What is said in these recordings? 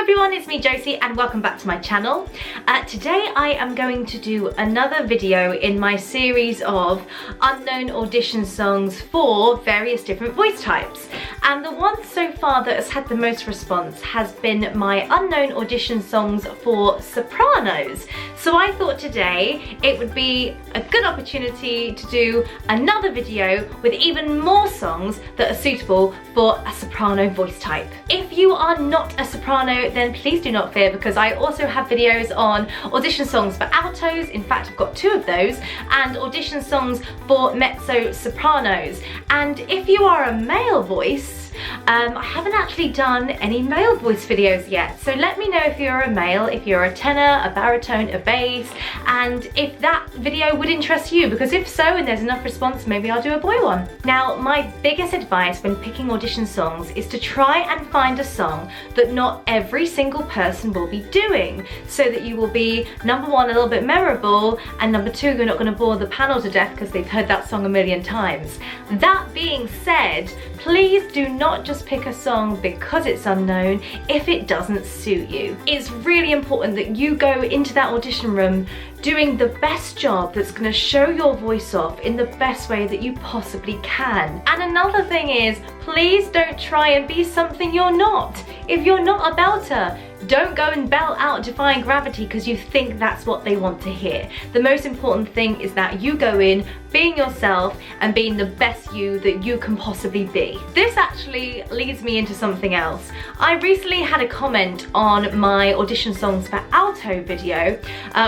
everyone, it's me Josie and welcome back to my channel. Today I am going to do another video in my series of unknown audition songs for various different voice types. And the one so far that has had the most response has been my unknown audition songs for sopranos. So I thought today it would be a good opportunity to do another video with even more songs that are suitable for a soprano voice type. If you are not a soprano, then please do not fear, because I also have videos on audition songs for altos. In fact, I've got 2 of those, and audition songs for mezzo-sopranos. And if you are a male voice, I haven't actually done any male voice videos yet, so let me know if you're a male, if you're a tenor, a baritone, a bass, and if that video would interest you, because if so and there's enough response, maybe I'll do a boy one. Now, my biggest advice when picking audition songs is to try and find a song that not every single person will be doing, so that you will be, number 1, a little bit memorable, and number 2, you're not going to bore the panel to death because they've heard that song a million times. That being said, please do not just pick a song because it's unknown if it doesn't suit you. It's really important that you go into that audition room doing the best job that's going to show your voice off in the best way that you possibly can. And another thing is, please don't try and be something you're not. If you're not a belter, don't go and belt out Defying Gravity because you think that's what they want to hear. The most important thing is that you go in being yourself and being the best you that you can possibly be. This actually leads me into something else. I recently had a comment on my audition songs for alto video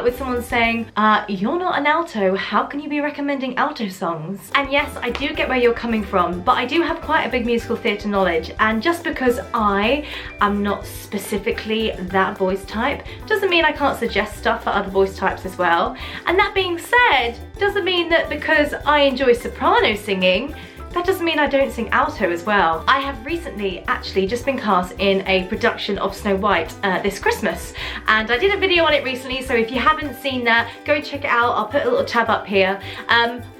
with someone saying, you're not an alto, how can you be recommending alto songs? And yes, I do get where you're coming from, but I do have quite a big musical theatre knowledge, and just because I am not specifically that voice type doesn't mean I can't suggest stuff for other voice types as well. And that being said, doesn't mean that because I enjoy soprano singing, that doesn't mean I don't sing alto as well. I have recently actually just been cast in a production of Snow White this Christmas, and I did a video on it recently, so if you haven't seen that, go and check it out. I'll put a little tab up here.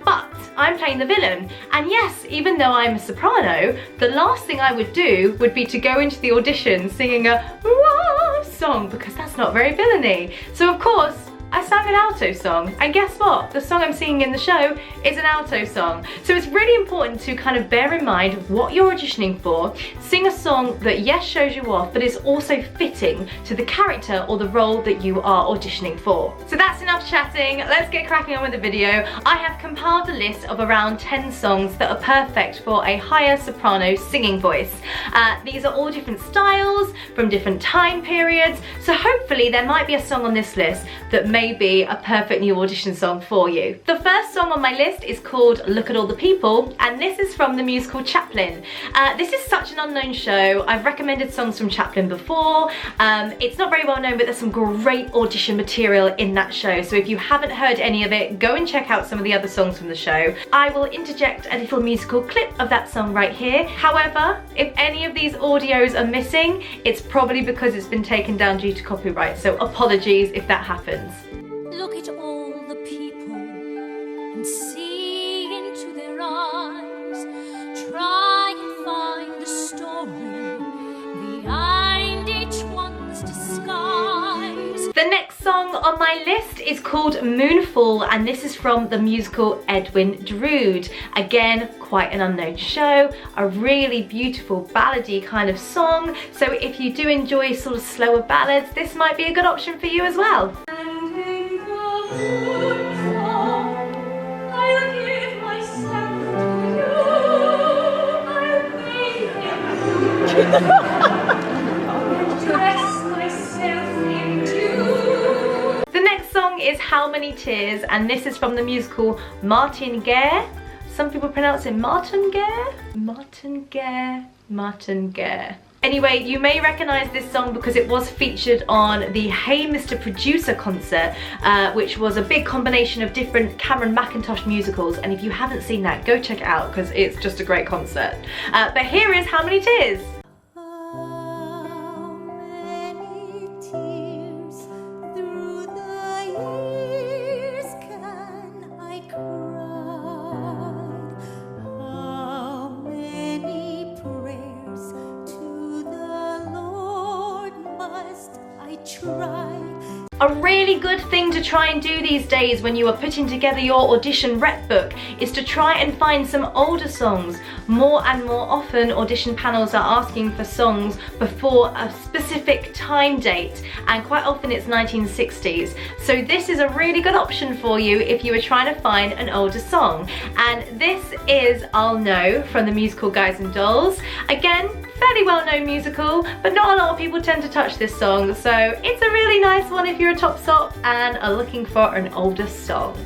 But I'm playing the villain, and yes, even though I'm a soprano, the last thing I would do would be to go into the audition singing a wah song, because that's not very villainy. So of course, I sang an alto song, and guess what? The song I'm singing in the show is an alto song. So it's really important to kind of bear in mind what you're auditioning for. Sing a song that yes shows you off, but is also fitting to the character or the role that you are auditioning for. So that's enough chatting, let's get cracking on with the video. I have compiled a list of around 10 songs that are perfect for a higher soprano singing voice. These are all different styles, from different time periods, so hopefully there might be a song on this list that may be a perfect new audition song for you. The first song on my list is called Look at All the People, and this is from the musical Chaplin. This is such an unknown show. I've recommended songs from Chaplin before. It's not very well known, but there's some great audition material in that show, so if you haven't heard any of it, go and check out some of the other songs from the show. I will interject a little musical clip of that song right here. However, if any of these audios are missing, it's probably because it's been taken down due to copyright, so apologies if that happens. Look at all the people and see into their eyes. Try and find the story behind each one's disguise. The next song on my list is called Moonfall, and this is from the musical Edwin Drood. Again, quite an unknown show, a really beautiful ballady kind of song. So if you do enjoy sort of slower ballads, this might be a good option for you as well. The next song is How Many Tears, and this is from the musical Martin Guerre. Some people pronounce it Martin Guerre? Martin Guerre, Martin Guerre. Anyway, you may recognise this song because it was featured on the Hey Mr. Producer concert, which was a big combination of different Cameron Mackintosh musicals, and if you haven't seen that, go check it out because it's just a great concert. But here is How Many Tears. try. A really good thing to try and do these days when you are putting together your audition rep book is to try and find some older songs. More and more often audition panels are asking for songs before a specific time date, and quite often it's 1960s. So this is a really good option for you if you are trying to find an older song. And this is I'll Know from the musical Guys and Dolls. Again, fairly well-known musical, but not a lot of people tend to touch this song, so it's a really nice one if you're a top sop and are looking for an older song.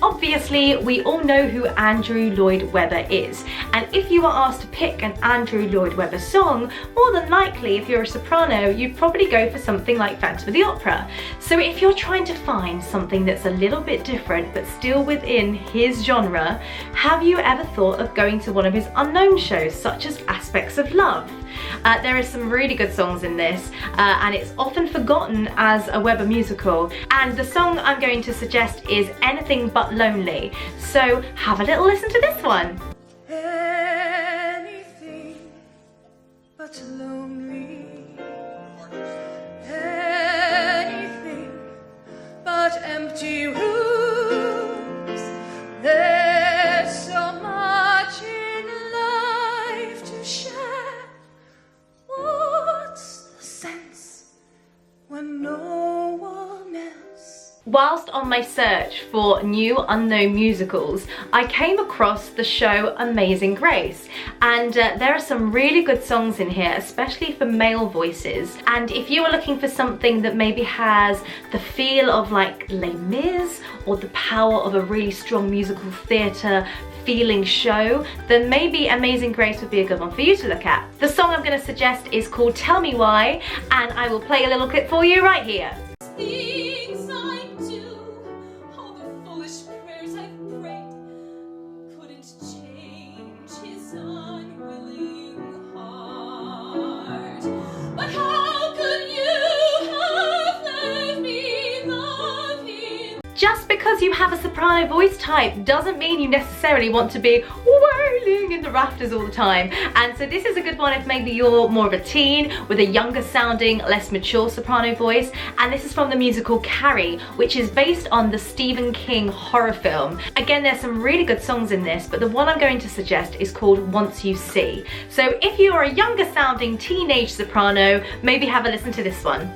Obviously, we all know who Andrew Lloyd Webber is, and if you are asked to pick an Andrew Lloyd Webber song, more than likely, if you're a soprano, you'd probably go for something like Phantom of the Opera. So if you're trying to find something that's a little bit different but still within his genre, have you ever thought of going to one of his unknown shows, such as Aspects of Love? There are some really good songs in this, and it's often forgotten as a Webber musical, and the song I'm going to suggest is Anything But Lonely, so have a little listen to this one. Anything but lonely, anything but empty rooms. There's so much in life to share. What's the sense when no one else? Whilst on my search for new unknown musicals, I came across the show Amazing Grace, and there are some really good songs in here, especially for male voices. And if you are looking for something that maybe has the feel of like Les Mis or the power of a really strong musical theatre feeling show, then maybe Amazing Grace would be a good one for you to look at. The song I'm going to suggest is called Tell Me Why, and I will play a little clip for you right here. Things I do, all the foolish prayers I've prayed, couldn't change his unwilling heart. But how could you have let me love him? Just because you have a soprano voice type doesn't mean you necessarily want to be wailing in the rafters all the time. And so this is a good one if maybe you're more of a teen with a younger sounding, less mature soprano voice. And this is from the musical Carrie, which is based on the Stephen King horror film. Again, there's some really good songs in this, but the one I'm going to suggest is called Once You See. So if you are a younger sounding teenage soprano, maybe have a listen to this one.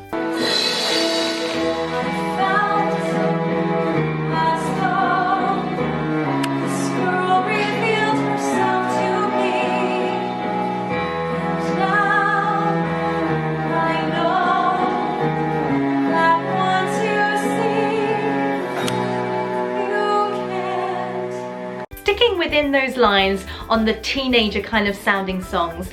Sticking within those lines on the teenager kind of sounding songs,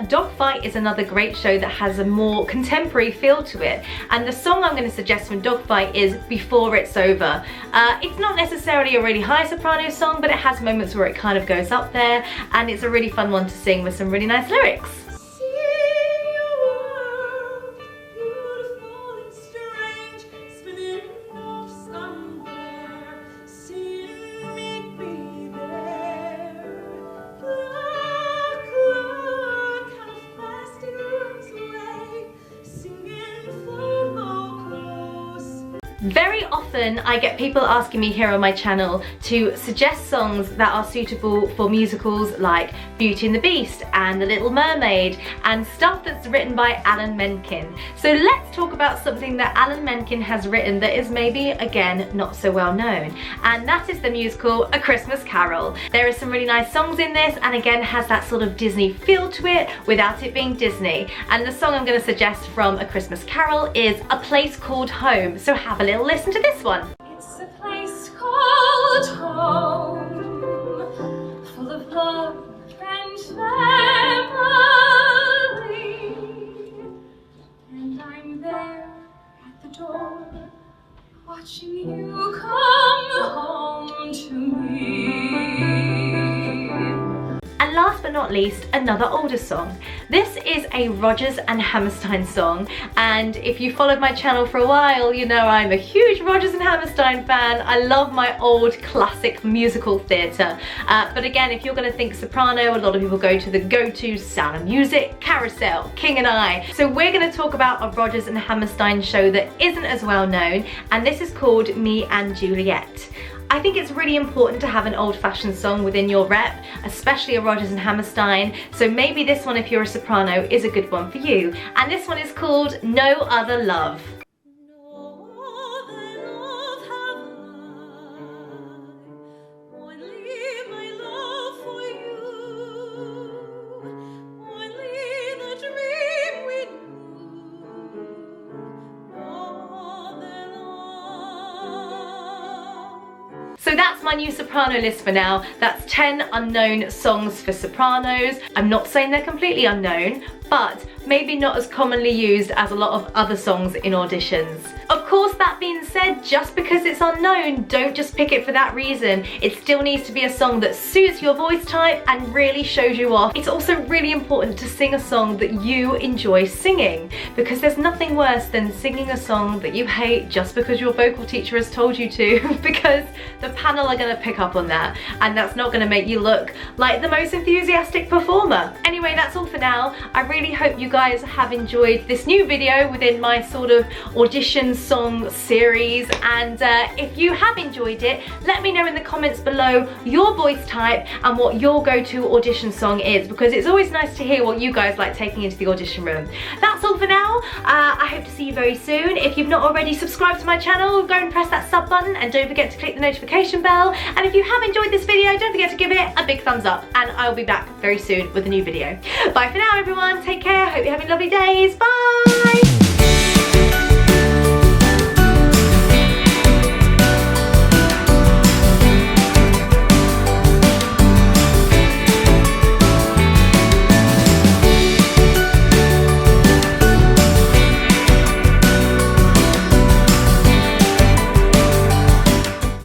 Dogfight is another great show that has a more contemporary feel to it, and the song I'm going to suggest from Dogfight is Before It's Over. It's not necessarily a really high soprano song, but it has moments where it kind of goes up there, and it's a really fun one to sing with some really nice lyrics. Very often I get people asking me here on my channel to suggest songs that are suitable for musicals like Beauty and the Beast and The Little Mermaid and stuff that's written by Alan Menken. So let's talk about something that Alan Menken has written that is maybe, again, not so well known, and that is the musical A Christmas Carol. There are some really nice songs in this, and again has that sort of Disney feel to it without it being Disney. And the song I'm going to suggest from A Christmas Carol is A Place Called Home, so have a little listen to this one. It's a place called home, full of love and family, and I'm there at the door, watching you come home to me. And last but not not least, another older song. This is a Rodgers and Hammerstein song, and if you followed my channel for a while, you know I'm a huge Rodgers and Hammerstein fan. I love my old classic musical theatre. But again, if you're going to think soprano, a lot of people go to the go-to Sound of Music, Carousel, King and I. So we're going to talk about a Rodgers and Hammerstein show that isn't as well known, and this is called Me and Juliet. I think it's really important to have an old-fashioned song within your rep, especially a Rodgers and Hammerstein, so maybe this one, if you're a soprano, is a good one for you. And this one is called No Other Love. So that's my new soprano list for now. That's 10 unknown songs for sopranos. I'm not saying they're completely unknown, but maybe not as commonly used as a lot of other songs in auditions. Of course, that being said, just because it's unknown, don't just pick it for that reason. It still needs to be a song that suits your voice type and really shows you off. It's also really important to sing a song that you enjoy singing, because there's nothing worse than singing a song that you hate just because your vocal teacher has told you to, because the panel are going to pick up on that, and that's not going to make you look like the most enthusiastic performer. Anyway, that's all for now. I really hope you guys have enjoyed this new video within my sort of audition song series, and if you have enjoyed it, let me know in the comments below your voice type and what your go-to audition song is, because it's always nice to hear what you guys like taking into the audition room. That's all for now. I hope to see you very soon. If you've not already subscribed to my channel, go and press that sub button, and don't forget to click the notification bell. And if you have enjoyed this video, don't forget to give it a big thumbs up, and I'll be back very soon with a new video. Bye for now, everyone. Take care. Hope you're having lovely days. Bye.